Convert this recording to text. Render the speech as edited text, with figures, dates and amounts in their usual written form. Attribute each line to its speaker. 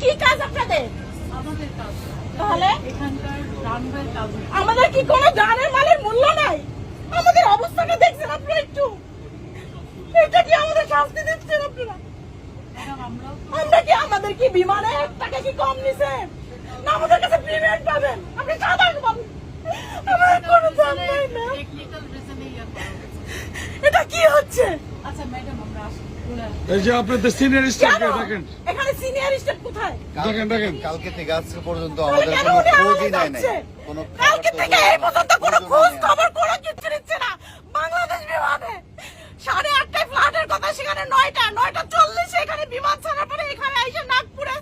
Speaker 1: কি কাজ আপনাদের?
Speaker 2: আমাদের কাজ
Speaker 1: তাহলে
Speaker 2: এখানকার রানওয়ের কাজ।
Speaker 1: আমাদের কি কোনো জানের মালের মূল্য নাই? আমাদের অবস্থাটা দেখছেন আপনারা একটু? এটা কি আমাদের শাস্তি দিচ্ছেন আপনারা?
Speaker 2: ম্যাডাম আমরাও
Speaker 1: আমরা কি আমাদের কি বিমানে টাকা কি কম নিছেন? না আমাদের কাছে পেমেন্ট পাবেন? আপনি সাধারণ পাবেন। আমাদের কোনো দাম নাই না।
Speaker 2: টেকনিক্যাল রিজনে ইয়া করা হয়েছে।
Speaker 1: এটা কি হচ্ছে?
Speaker 2: আচ্ছা ম্যাডাম আমরা আসি বলে আসি।
Speaker 3: এই যে আপনাদের সিনিয়র স্টাফকে
Speaker 1: কেন?
Speaker 3: দেখেন
Speaker 1: এখানে সিনিয়র স্টাফ কোথায়?
Speaker 3: দেখেন
Speaker 4: কালকে থেকে আজকে পর্যন্ত
Speaker 1: তাহলে
Speaker 4: আমাদের
Speaker 1: কেন
Speaker 4: কোনো
Speaker 1: উনি আমাদের
Speaker 4: খোঁজই নেয় নাই।
Speaker 1: ডাকছে?
Speaker 4: কোনো
Speaker 1: কালকে থেকে এই পর্যন্ত কোনো খোঁজ খবর কোনো কিছু নিচ্ছে না বাংলাদেশ বিমানে। 8:30টায় ফ্লাইটের কথা, সেখানে 9:40 এখানে বিমান ছাড়ার পরে এখানে এসে নাগপুরে